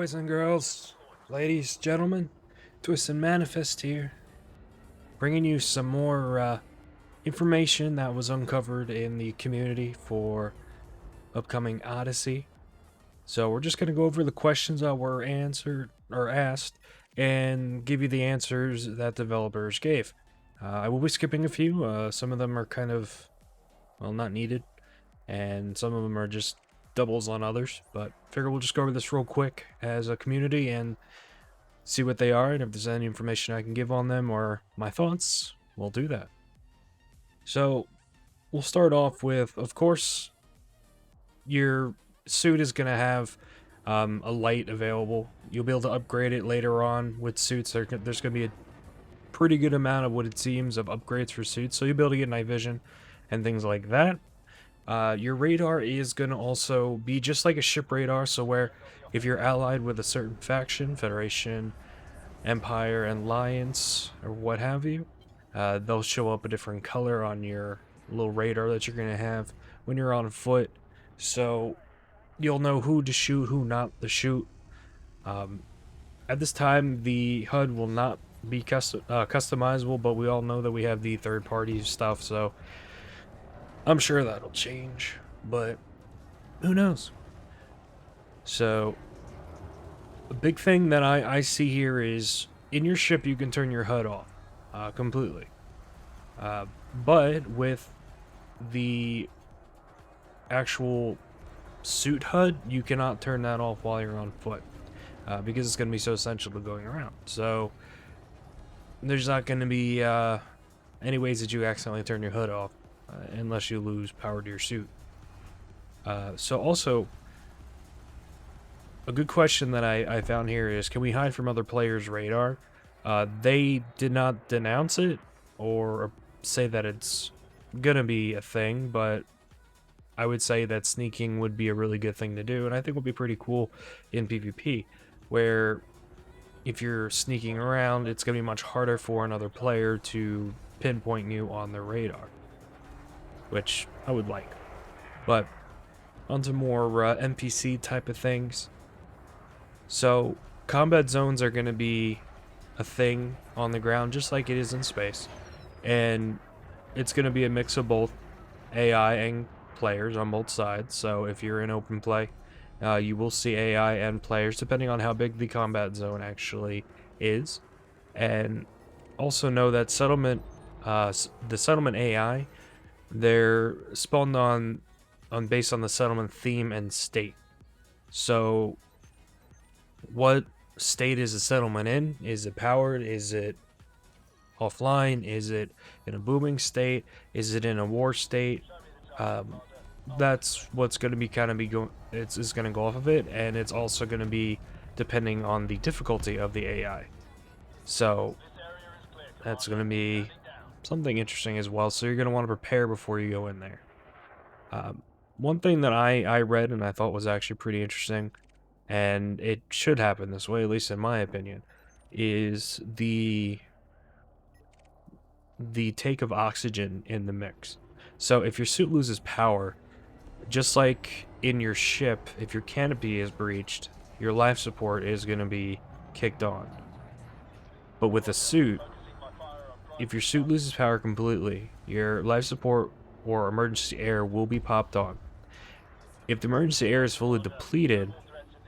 boys and girls, ladies, gentlemen, TwistedManifest here, bringing you some more information that was uncovered in the community for upcoming Odyssey. So we're just going to go over the questions that were answered or asked and give you the answers that developers gave. I will be skipping a few. Some of them are kind of, well, not needed, and some of them are just doubles on others, but figure we'll just go over this real quick as a community and see what they are, and if there's any information I can give on them or my thoughts, we'll do that. So we'll start off with, of course, your suit is going to have a light available. You'll be able to upgrade it later on with suits. There's going to be a pretty good amount of what it seems of upgrades for suits, so you'll be able to get night vision and things like that. Your radar is going to also be just like a ship radar, so where if you're allied with a certain faction, Federation, Empire, and Alliance, or what have you, they'll show up a different color on your little radar that you're going to have when you're on foot, so you'll know who to shoot, who not to shoot. At this time, the HUD will not be customizable, but we all know that we have the third-party stuff, so I'm sure that'll change, but who knows? So, a big thing that I see here is, in your ship you can turn your HUD off completely. But with the actual suit HUD, you cannot turn that off while you're on foot, because it's going to be so essential to going around. So, there's not going to be any ways that you accidentally turn your HUD off. Unless you lose power to your suit. So also, a good question that I found here is, can we hide from other players' radar? They did not denounce it or say that it's gonna be a thing, but I would say that sneaking would be a really good thing to do, and I think would be pretty cool in PvP, where if you're sneaking around, it's gonna be much harder for another player to pinpoint you on their radar, which I would like. But onto more NPC type of things. So combat zones are going to be a thing on the ground just like it is in space, and it's going to be a mix of both AI and players on both sides. So if you're in open play, you will see AI and players depending on how big the combat zone actually is. And also know that the settlement AI, they're spawned on based on the settlement theme and state. So what state is the settlement in? Is it powered? Is it offline? Is it in a booming state? Is it in a war state? That's what's going to be going. It's going to go off of it, and it's also going to be depending on the difficulty of the AI. So that's going to be something interesting as well, so you're going to want to prepare before you go in there. One thing that I read and I thought was actually pretty interesting, and it should happen this way, at least in my opinion, is the take of oxygen in the mix. So if your suit loses power, just like in your ship, if your canopy is breached, your life support is going to be kicked on. But with a suit, if your suit loses power completely, your life support or emergency air will be popped on. If the emergency air is fully depleted,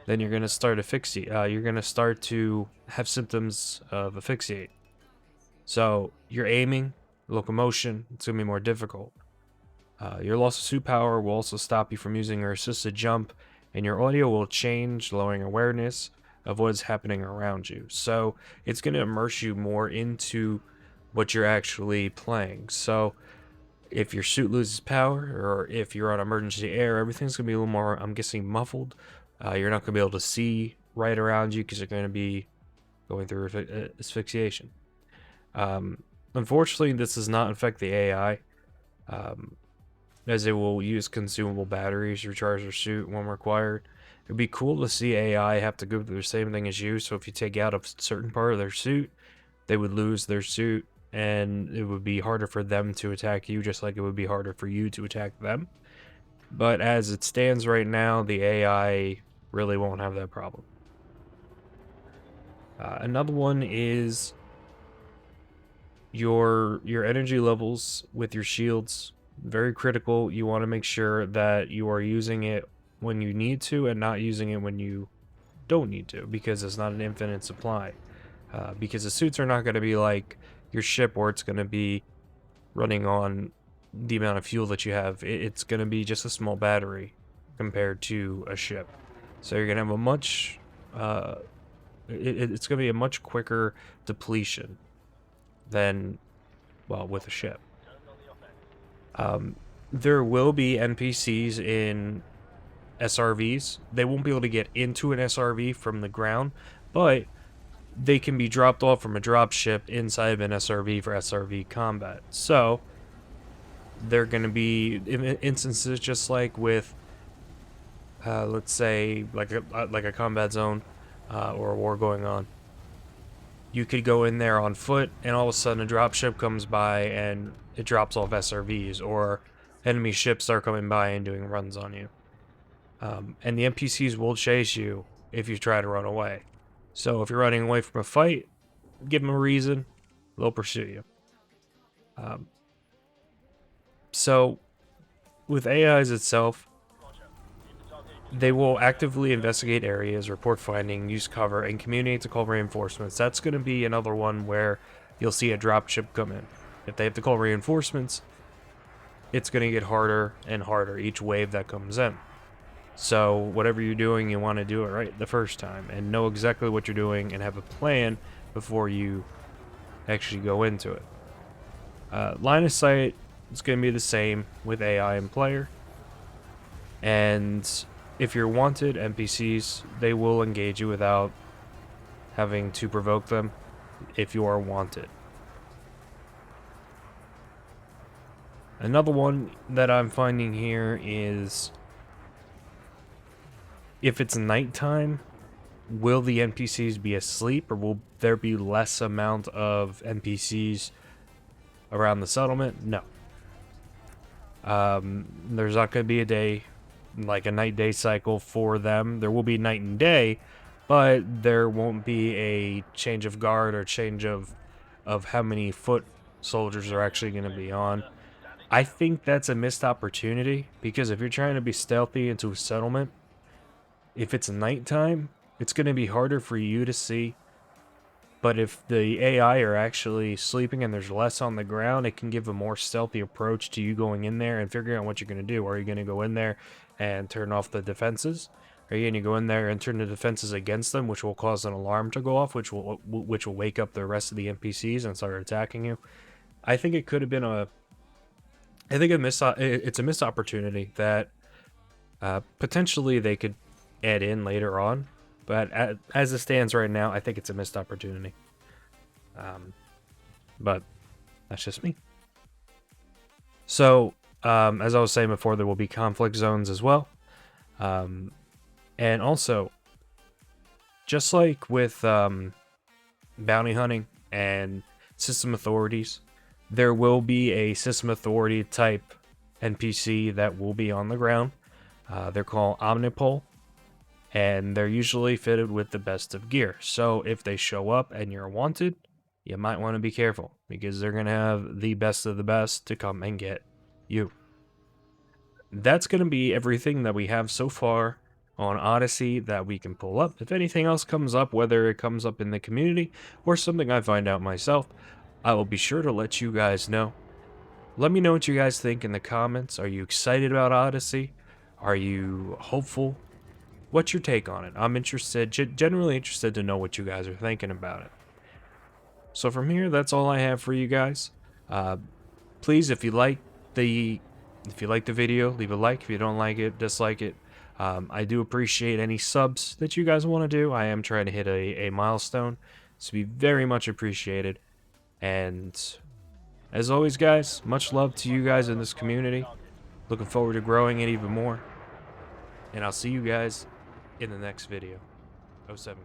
then you're going to start you're going to start to have symptoms of asphyxiate. So your aiming, locomotion, it's going to be more difficult. Your loss of suit power will also stop you from using your assisted jump, and your audio will change, lowering awareness of what is happening around you. So it's going to immerse you more into what you're actually playing. So if your suit loses power, or if you're on emergency air, everything's going to be a little more, I'm guessing, muffled. You're not going to be able to see right around you because you're going to be going through asphyxiation. Unfortunately, this does not affect the AI, as it will use consumable batteries to recharge their suit when required. It'd be cool to see AI have to go through the same thing as you, so if you take out a certain part of their suit, they would lose their suit, and it would be harder for them to attack you, just like it would be harder for you to attack them. But as it stands right now, the AI really won't have that problem. Another one is your energy levels with your shields. Very critical. You want to make sure that you are using it when you need to and not using it when you don't need to, because it's not an infinite supply. Because the suits are not going to be like your ship where it's going to be running on the amount of fuel that you have. It's going to be just a small battery compared to a ship. So you're going to have a much, it's going to be a much quicker depletion than, well, with a ship. There will be NPCs in SRVs. They won't be able to get into an SRV from the ground, but they can be dropped off from a dropship inside of an SRV for SRV combat. So they're going to be instances just like with, let's say, like a combat zone or a war going on. You could go in there on foot, and all of a sudden a dropship comes by and it drops off SRVs, or enemy ships are coming by and doing runs on you. And the NPCs will chase you if you try to run away. So if you're running away from a fight, give them a reason, they'll pursue you. So with AIs itself, they will actively investigate areas, report finding, use cover, and communicate to call reinforcements. That's going to be another one where you'll see a dropship come in. If they have to call reinforcements, it's going to get harder and harder each wave that comes in. So whatever you're doing, you want to do it right the first time and know exactly what you're doing and have a plan before you actually go into it. Line of sight is going to be the same with AI and player. And if you're wanted NPCs, they will engage you without having to provoke them if you are wanted. Another one that I'm finding here is, if it's nighttime, will the NPCs be asleep, or will there be less amount of NPCs around the settlement? No. There's not going to be a day, like a night-day cycle for them. There will be night and day, but there won't be a change of guard or change of how many foot soldiers are actually going to be on. I think that's a missed opportunity, because if you're trying to be stealthy into a settlement, if it's nighttime, it's going to be harder for you to see. But if the AI are actually sleeping and there's less on the ground, it can give a more stealthy approach to you going in there and figuring out what you're going to do. Are you going to go in there and turn off the defenses? Are you going to go in there and turn the defenses against them, which will cause an alarm to go off, which will wake up the rest of the NPCs and start attacking you? I think it could have been it's a missed opportunity that potentially they could add in later on, but as it stands right now, I think it's a missed opportunity. But that's just me. So, as I was saying before, there will be conflict zones as well. And also, just like with bounty hunting and system authorities, there will be a system authority type NPC that will be on the ground. They're called Omnipole, and they're usually fitted with the best of gear. So if they show up and you're wanted, you might want to be careful, because they're going to have the best of the best to come and get you. That's going to be everything that we have so far on Odyssey that we can pull up. If anything else comes up, whether it comes up in the community or something I find out myself, I will be sure to let you guys know. Let me know what you guys think in the comments. Are you excited about Odyssey? Are you hopeful? What's your take on it? I'm interested, generally interested to know what you guys are thinking about it. So from here, that's all I have for you guys. Please, if you like the video, leave a like. If you don't like it, dislike it. I do appreciate any subs that you guys want to do. I am trying to hit a milestone, so be very much appreciated. And as always, guys, much love to you guys in this community. Looking forward to growing it even more. And I'll see you guys in the next video. 07.